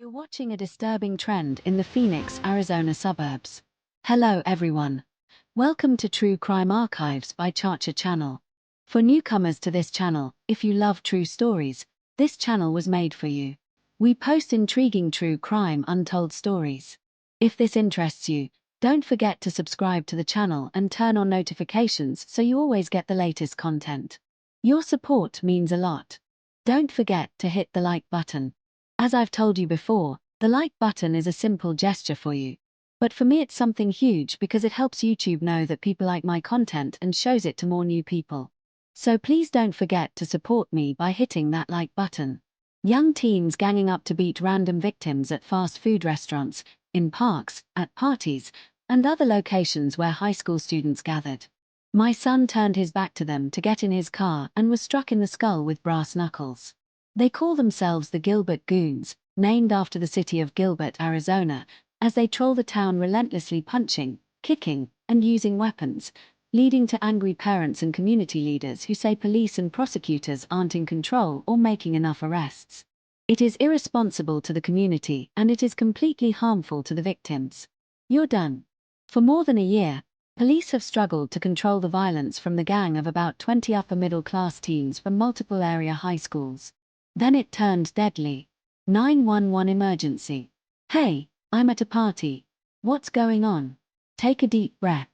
You're watching a disturbing trend in the Phoenix, Arizona suburbs. Hello everyone. Welcome to True Crime Archives by Chacha Channel. For newcomers to this channel, if you love true stories, this channel was made for you. We post intriguing true crime untold stories. If this interests you, don't forget to subscribe to the channel and turn on notifications so you always get the latest content. Your support means a lot. Don't forget to hit the like button. As I've told you before, the like button is a simple gesture for you. But for me it's something huge because it helps YouTube know that people like my content and shows it to more new people. So please don't forget to support me by hitting that like button. Young teens ganging up to beat random victims at fast food restaurants, in parks, at parties, and other locations where high school students gathered. My son turned his back to them to get in his car and was struck in the skull with brass knuckles. They call themselves the Gilbert Goons, named after the city of Gilbert, Arizona, as they troll the town relentlessly punching, kicking, and using weapons, leading to angry parents and community leaders who say police and prosecutors aren't in control or making enough arrests. It is irresponsible to the community and it is completely harmful to the victims. You're done. For more than a year, police have struggled to control the violence from the gang of about 20 upper-middle-class teens from multiple area high schools. Then it turned deadly. 911 emergency. Hey, I'm at a party. What's going on? Take a deep breath.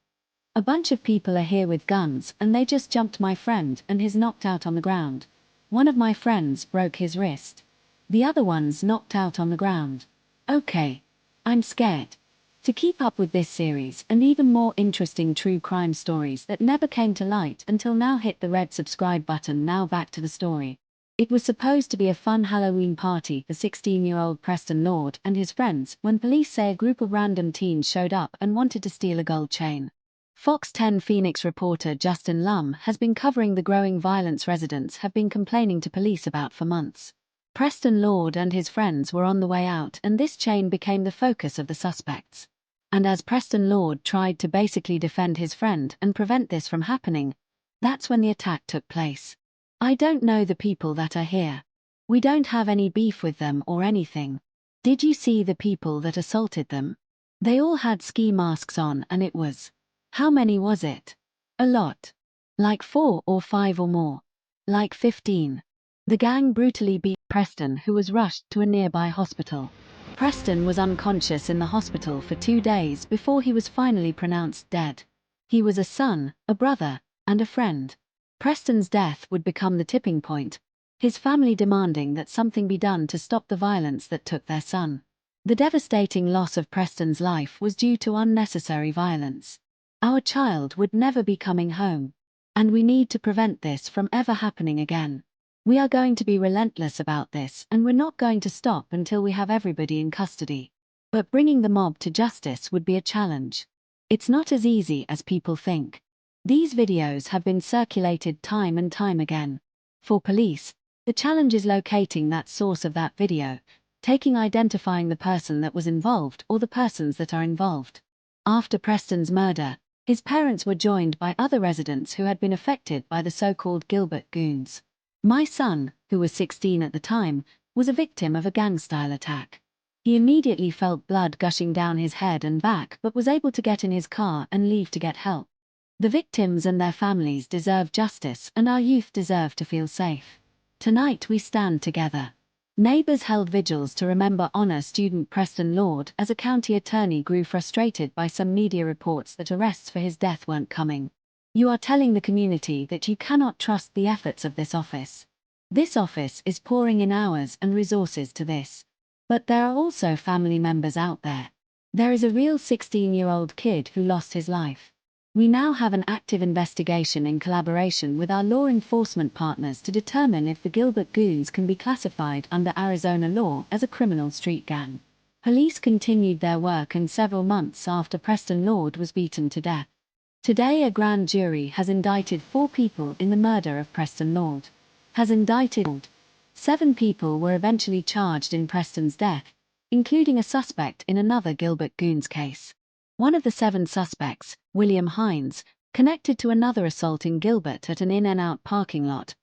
A bunch of people are here with guns and they just jumped my friend and he's knocked out on the ground. One of my friends broke his wrist. The other one's knocked out on the ground. Okay. I'm scared. To keep up with this series and even more interesting true crime stories that never came to light until now, hit the red subscribe button. Now back to the story. It was supposed to be a fun Halloween party for 16-year-old Preston Lord and his friends when police say a group of random teens showed up and wanted to steal a gold chain. Fox 10 Phoenix reporter Justin Lum has been covering the growing violence residents have been complaining to police about for months. Preston Lord and his friends were on the way out and this chain became the focus of the suspects. And as Preston Lord tried to basically defend his friend and prevent this from happening, that's when the attack took place. I don't know the people that are here. We don't have any beef with them or anything. Did you see the people that assaulted them? They all had ski masks on and it was... How many was it? A lot. Like 4 or 5 or more. Like 15. The gang brutally beat Preston, who was rushed to a nearby hospital. Preston was unconscious in the hospital for 2 days before he was finally pronounced dead. He was a son, a brother, and a friend. Preston's death would become the tipping point, his family demanding that something be done to stop the violence that took their son. The devastating loss of Preston's life was due to unnecessary violence. Our child would never be coming home. And we need to prevent this from ever happening again. We are going to be relentless about this and we're not going to stop until we have everybody in custody. But bringing the mob to justice would be a challenge. It's not as easy as people think. These videos have been circulated time and time again. For police, the challenge is locating that source of that video, identifying the person that was involved or the persons that are involved. After Preston's murder, his parents were joined by other residents who had been affected by the so-called Gilbert Goons. My son, who was 16 at the time, was a victim of a gang-style attack. He immediately felt blood gushing down his head and back but was able to get in his car and leave to get help. The victims and their families deserve justice and our youth deserve to feel safe. Tonight we stand together. Neighbors held vigils to remember honor student Preston Lord as a county attorney grew frustrated by some media reports that arrests for his death weren't coming. You are telling the community that you cannot trust the efforts of this office. This office is pouring in hours and resources to this. But there are also family members out there. There is a real 16-year-old kid who lost his life. We now have an active investigation in collaboration with our law enforcement partners to determine if the Gilbert Goons can be classified under Arizona law as a criminal street gang. Police continued their work and several months after Preston Lord was beaten to death. Today a grand jury has indicted 4 people in the murder of Preston Lord. 7 people were eventually charged in Preston's death, including a suspect in another Gilbert Goons case. One of the 7 suspects, William Hines, connected to another assault in Gilbert at an In-N-Out parking lot,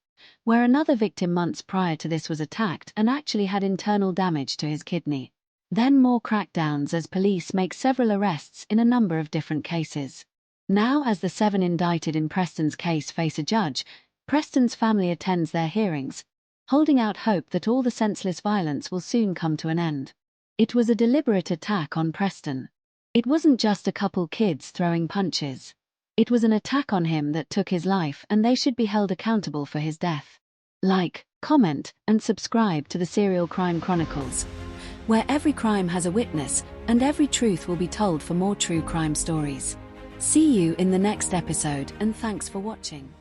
where another victim months prior to this was attacked and actually had internal damage to his kidney. Then more crackdowns as police make several arrests in a number of different cases. Now, as the 7 indicted in Preston's case face a judge, Preston's family attends their hearings, holding out hope that all the senseless violence will soon come to an end. It was a deliberate attack on Preston. It wasn't just a couple kids throwing punches. It was an attack on him that took his life, and they should be held accountable for his death. Like, comment, and subscribe to the Serial Crime Chronicles, where every crime has a witness, and every truth will be told for more true crime stories. See you in the next episode, and thanks for watching.